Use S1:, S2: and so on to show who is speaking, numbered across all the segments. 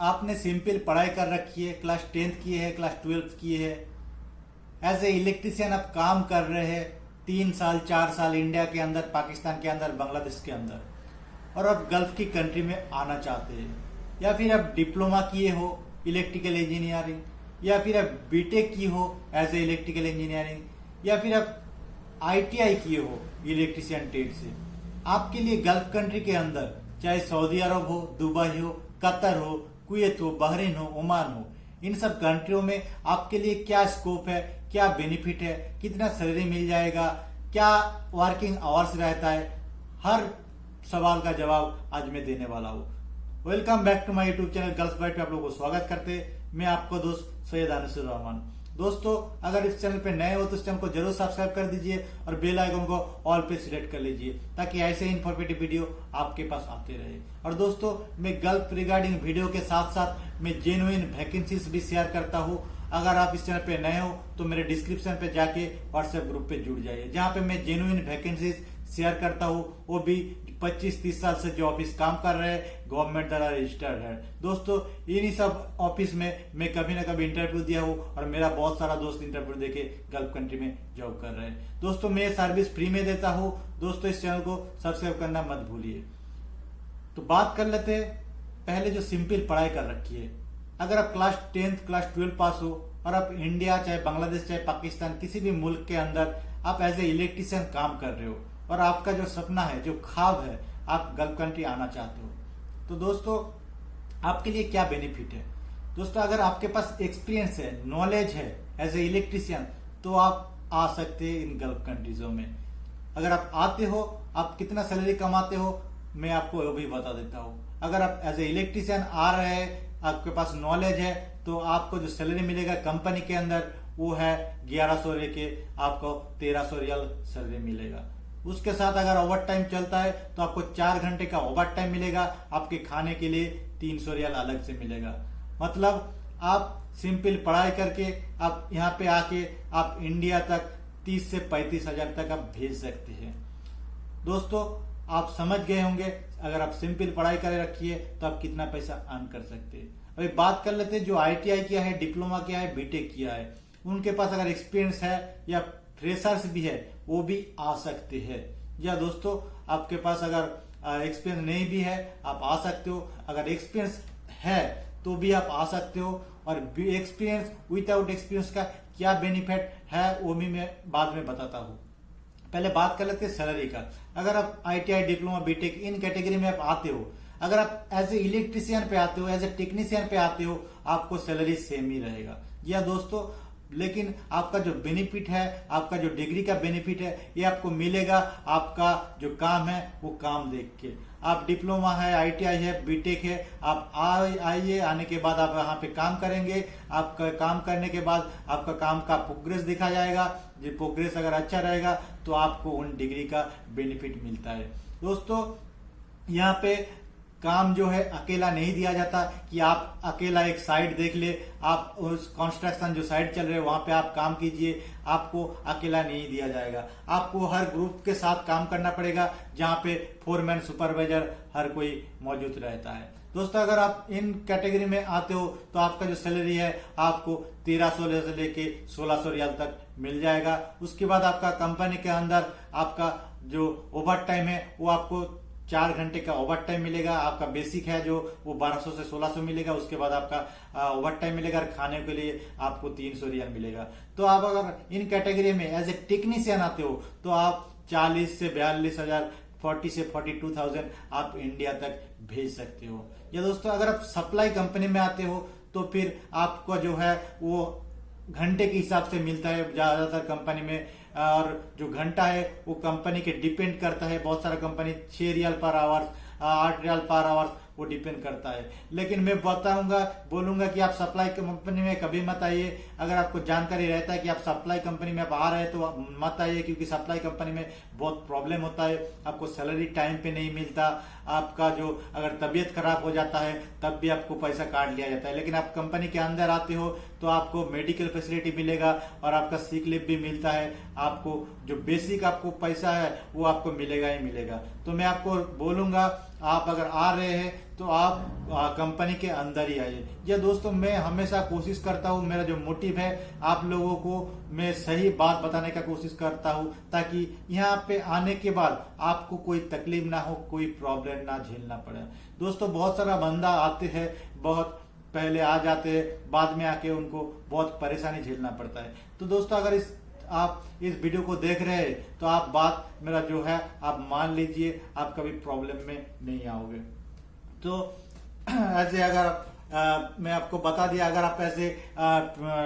S1: आपने सिंपल पढ़ाई कर रखी है, क्लास 10th की है, क्लास 12th की है, एज ए इलेक्ट्रिशियन आप काम कर रहे हैं 3 साल 4 साल इंडिया के अंदर, पाकिस्तान के अंदर, बांग्लादेश के अंदर, और आप गल्फ की कंट्री में आना चाहते हैं, या फिर आप डिप्लोमा किए हो इलेक्ट्रिकल इंजीनियरिंग, या फिर आप बीटेक की हो एज ए इलेक्ट्रिकल इंजीनियरिंग, या फिर आप आईटीआई किए हो इलेक्ट्रिशियन ट्रेड से, आपके लिए गल्फ कंट्री के अंदर चाहे सऊदी अरब हो, दुबई हो, कतर हो, कुवैत हो, बहरीन हो, ओमान हो, इन सब कंट्रियों में आपके लिए क्या स्कोप है, क्या बेनिफिट है, कितना सैलरी मिल जाएगा, क्या वर्किंग आवर्स रहता है, हर सवाल का जवाब आज मैं देने वाला हूँ। Welcome back to my YouTube channel Gulf Guide पे आप लोगों को स्वागत करते हैं। मैं आपको दोस्त सैयद अनसुर रहमान। दोस्तों, अगर इस चैनल पे नए हो तो इस चैनल को जरूर सब्सक्राइब कर दीजिए और बेल आइकन को ऑल पे सिलेक्ट कर लीजिए ताकि ऐसे इन्फॉर्मेटिव वीडियो आपके पास आते रहे। और दोस्तों, मैं गल्फ रिगार्डिंग वीडियो के साथ साथ मैं जेन्युइन वैकेंसीज भी शेयर करता हूँ। अगर आप इस चैनल पे नए हो तो मेरे डिस्क्रिप्शन पे जाके व्हाट्सएप ग्रुप पे जुड़ जाइए, जहाँ पे मैं जेन्युइन वैकेंसीज शेयर करता हूँ, वो भी 25-30 साल से जो ऑफिस काम कर रहे हैं, गवर्नमेंट द्वारा रजिस्टर्ड है। दोस्तों, इन्हीं सब ऑफिस में मैं कभी ना कभी इंटरव्यू दिया हूँ और मेरा बहुत सारा दोस्त इंटरव्यू देके गल्फ कंट्री में जॉब कर रहे हैं। दोस्तों, मैं सर्विस फ्री में देता हूँ। दोस्तों, इस चैनल को सब्सक्राइब करना मत भूलिए। तो बात कर लेते हैं पहले जो सिंपल पढ़ाई कर रखी है। अगर आप क्लास 10th क्लास 12 पास हो और आप इंडिया चाहे बांग्लादेश चाहे पाकिस्तान किसी भी मुल्क के अंदर आप एज ए इलेक्ट्रिशियन काम कर रहे हो और आपका जो सपना है, जो ख्वाब है, आप गल्फ कंट्री आना चाहते हो, तो दोस्तों आपके लिए क्या बेनिफिट है। दोस्तों, अगर आपके पास एक्सपीरियंस है, नॉलेज है एज ए इलेक्ट्रिशियन, तो आप आ सकते हैं इन गल्फ कंट्रीजों में। अगर आप आते हो, आप कितना सैलरी कमाते हो मैं आपको वो भी बता देता हूँ। अगर आप एज ए इलेक्ट्रिशियन आ रहे हैं, आपके पास नॉलेज है, तो आपको जो सैलरी मिलेगा कंपनी के अंदर वो है 1100 लेके आपको 1300 रियल सैलरी मिलेगा। उसके साथ अगर ओवर टाइम चलता है तो आपको 4 घंटे का ओवर टाइम मिलेगा। आपके खाने के लिए 300 रियल अलग से मिलेगा। मतलब आप सिंपल पढ़ाई करके आप यहाँ पे आके आप इंडिया तक 30 से 35 हजार तक आप भेज सकते हैं। दोस्तों, आप समझ गए होंगे अगर आप सिंपल पढ़ाई कर रखी है तो आप कितना पैसा अर्न कर सकते हैं। अभी बात कर लेते हैं जो आईटीआई किया है, डिप्लोमा किया है, बीटेक किया है, उनके पास अगर एक्सपीरियंस है या फ्रेशर्स भी है वो भी आ सकते हैं। या दोस्तों, आपके पास अगर एक्सपीरियंस नहीं भी है आप आ सकते हो। अगर एक्सपीरियंस है तो भी आप आ सकते हो। और एक्सपीरियंस विदाउट एक्सपीरियंस का क्या बेनिफिट है वो भी मैं बाद में बताता हूँ। पहले बात कर लेते हैं सैलरी का। अगर आप आईटीआई, डिप्लोमा, बीटेक इन कैटेगरी में आप आते हो, अगर आप एज ए इलेक्ट्रिशियन पे आते हो, एज ए टेक्नीशियन पे आते हो, आपको सैलरी सेम ही रहेगा। या दोस्तों, लेकिन आपका जो बेनिफिट है, आपका जो डिग्री का बेनिफिट है, ये आपको मिलेगा आपका जो काम है वो काम देख के। आप डिप्लोमा है, आईटीआई है, बीटेक है, आप आइए, आने के बाद आप यहाँ पे काम करेंगे। आपका काम करने के बाद आपका काम का प्रोग्रेस दिखा जाएगा। जो प्रोग्रेस अगर अच्छा रहेगा तो आपको उन डिग्री का बेनिफिट मिलता है। दोस्तों, यहाँ पे काम जो है अकेला नहीं दिया जाता कि आप अकेला एक साइड देख ले, आप उस कंस्ट्रक्शन जो साइड चल रहे हैं वहां पे आप काम कीजिए, आपको अकेला नहीं दिया जाएगा। आपको हर ग्रुप के साथ काम करना पड़ेगा, जहां पे फोरमैन, सुपरवाइजर हर कोई मौजूद रहता है। दोस्तों, अगर आप इन कैटेगरी में आते हो तो आपका जो सैलरी है आपको 1300 से लेके 1600 रियाल तक मिल जाएगा। उसके बाद आपका कंपनी के अंदर आपका जो ओवर टाइम है वो आपको 4 घंटे का ओवर टाइम मिलेगा। आपका बेसिक है जो वो 1200 से 1600 मिलेगा। उसके बाद आपका ओवर टाइम मिलेगा और खाने के लिए आपको 300 रियाल मिलेगा। तो आप अगर इन कैटेगरी में एज ए टेक्नीशियन आते हो तो आप 40 से 42 हजार, 40 से 42,000 आप इंडिया तक भेज सकते हो। या दोस्तों, अगर आप सप्लाई कंपनी में आते हो तो फिर आपको जो है वो घंटे के हिसाब से मिलता है ज्यादातर कंपनी में। और जो घंटा है वो कंपनी के डिपेंड करता है। बहुत सारा company 6 riyal per hour, 8 riyal per hour वो डिपेंड करता है। लेकिन मैं बोलूंगा कि आप सप्लाई कंपनी में कभी मत आइए। अगर आपको जानकारी रहता है कि आप सप्लाई कंपनी में आप आ रहे हैं तो मत आइए, क्योंकि सप्लाई कंपनी में बहुत प्रॉब्लम होता है। आपको सैलरी टाइम पे नहीं मिलता। आपका जो अगर तबीयत खराब हो जाता है तब भी आपको पैसा काट लिया जाता है। लेकिन आप कंपनी के अंदर आते हो तो आपको मेडिकल फैसिलिटी मिलेगा और आपका सिक लीव भी मिलता है। आपको जो बेसिक आपको पैसा है वो आपको मिलेगा ही मिलेगा। तो मैं आपको बोलूंगा, आप अगर आ रहे हैं तो आप कंपनी के अंदर ही आइए। या दोस्तों, मैं हमेशा कोशिश करता हूँ, मेरा जो मोटिव है आप लोगों को मैं सही बात बताने का कोशिश करता हूँ, ताकि यहाँ पे आने के बाद आपको कोई तकलीफ ना हो, कोई प्रॉब्लम ना झेलना पड़े। दोस्तों, बहुत सारा बंदा आते हैं, बहुत पहले आ जाते हैं, बाद में आके उनको बहुत परेशानी झेलना पड़ता है। तो दोस्तों, अगर आप इस वीडियो को देख रहे हैं तो आप बात मेरा जो है आप मान लीजिए, आप कभी प्रॉब्लम में नहीं आओगे। तो ऐसे अगर मैं आपको बता दिया, अगर आप ऐसे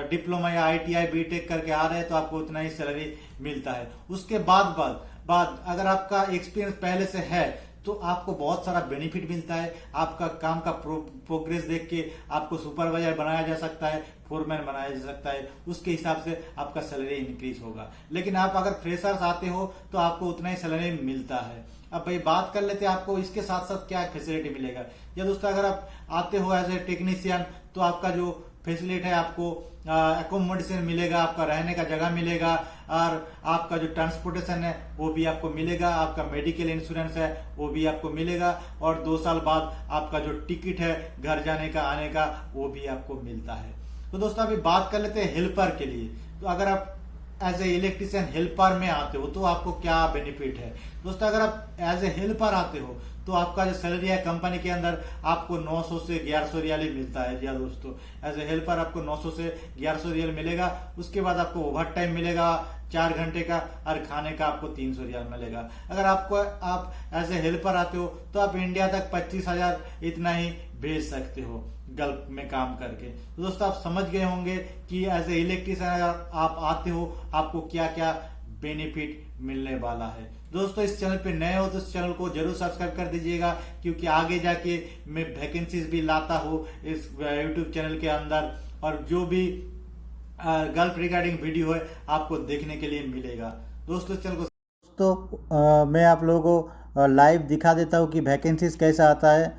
S1: डिप्लोमा या ITI BTech करके आ रहे हैं तो आपको उतना ही सैलरी मिलता है। उसके बाद अगर आपका एक्सपीरियंस पहले से है तो आपको बहुत सारा बेनिफिट मिलता है। आपका काम का प्रोग्रेस देख के आपको सुपरवाइजर बनाया जा सकता है, फोरमैन बनाया जा सकता है, उसके हिसाब से आपका सैलरी इंक्रीज होगा। लेकिन आप अगर फ्रेशर्स आते हो तो आपको उतना ही सैलरी मिलता है। अब भाई बात कर लेते हैं आपको इसके साथ साथ क्या फैसिलिटी मिलेगा। या दोस्तों, अगर आप आते हो एज ए टेक्नीशियन तो आपका जो फैसिलिटी है, आपको एकोमोडेशन मिलेगा, आपका रहने का जगह मिलेगा, और आपका जो ट्रांसपोर्टेशन है वो भी आपको मिलेगा, आपका मेडिकल इंश्योरेंस है वो भी आपको मिलेगा, और 2 साल बाद आपका जो टिकट है घर जाने का आने का वो भी आपको मिलता है। तो दोस्तों, अभी बात कर लेते हैं हेल्पर के लिए। तो अगर आप एज ए इलेक्ट्रिशियन हेल्पर में आते हो तो आपको क्या बेनिफिट है। दोस्तों, अगर आप एज ए हेल्पर आते हो तो आपका जो सैलरी है कंपनी के अंदर आपको 900 से 1100 रियाल ही मिलता है। जी हाँ दोस्तों, एज ए हेल्पर आपको 900 से 1100 रियाल मिलेगा। उसके बाद आपको ओवर टाइम मिलेगा 4 घंटे का, और खाने का आपको 300 रियाल मिलेगा। अगर आप एज ए हेल्पर आते हो तो आप इंडिया तक 25,000 इतना ही भेज सकते हो गल्फ में काम करके। तो दोस्तों, आप समझ गए होंगे कि एज ए इलेक्ट्रिशियन अगर आप आते हो आपको क्या क्या बेनिफिट मिलने वाला है। दोस्तों, इस चैनल पे नए हो तो इस चैनल को जरूर सब्सक्राइब कर दीजिएगा, क्योंकि आगे जाके मैं वैकेंसीज भी लाता हूँ इस यूट्यूब चैनल के अंदर, और जो भी गल्फ रिगार्डिंग वीडियो है आपको देखने के लिए मिलेगा। दोस्तों, इस चैनल को मैं आप लोगों को लाइव दिखा देता हूँ कि वैकेंसीज कैसा आता है।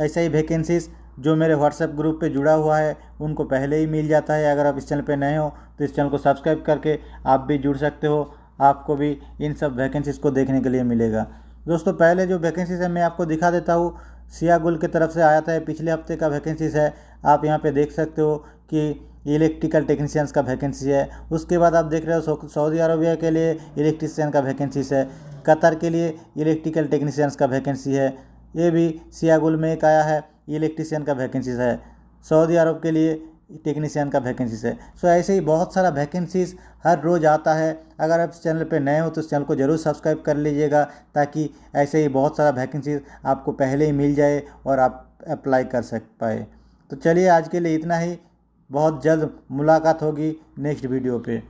S1: ऐसा ही वैकेंसीज जो मेरे व्हाट्सएप ग्रुप पे जुड़ा हुआ है उनको पहले ही मिल जाता है। अगर आप इस चैनल पे नए हो तो इस चैनल को सब्सक्राइब करके आप भी जुड़ सकते हो, आपको भी इन सब वैकेंसीज को देखने के लिए मिलेगा। दोस्तों, पहले जो वैकेंसीज है मैं आपको दिखा देता हूँ। सियागुल की तरफ से आया था, पिछले हफ्ते का वैकेंसीज है। आप यहाँ पे देख सकते हो कि इलेक्ट्रिकल टेक्नीशियंस का वैकेंसी है। उसके बाद आप देख रहे हो सऊदी अरबिया के लिए इलेक्ट्रीशियन का वैकेंसीज है। कतर के लिए इलेक्ट्रिकल टेक्नीशियंस का वैकेंसी है। ये भी सियागुल में एक आया है, इलेक्ट्रीशियन का वैकेंसीज है। सऊदी अरब के लिए टेक्नीशियन का वैकेंसीज है। सो ऐसे ही बहुत सारा वैकेंसीज हर रोज़ आता है। अगर आप इस चैनल पे नए हो तो इस चैनल को जरूर सब्सक्राइब कर लीजिएगा, ताकि ऐसे ही बहुत सारा वैकेंसीज आपको पहले ही मिल जाए और आप अप्लाई कर पाए। तो चलिए, आज के लिए इतना ही। बहुत जल्द मुलाकात होगी नेक्स्ट वीडियो पे।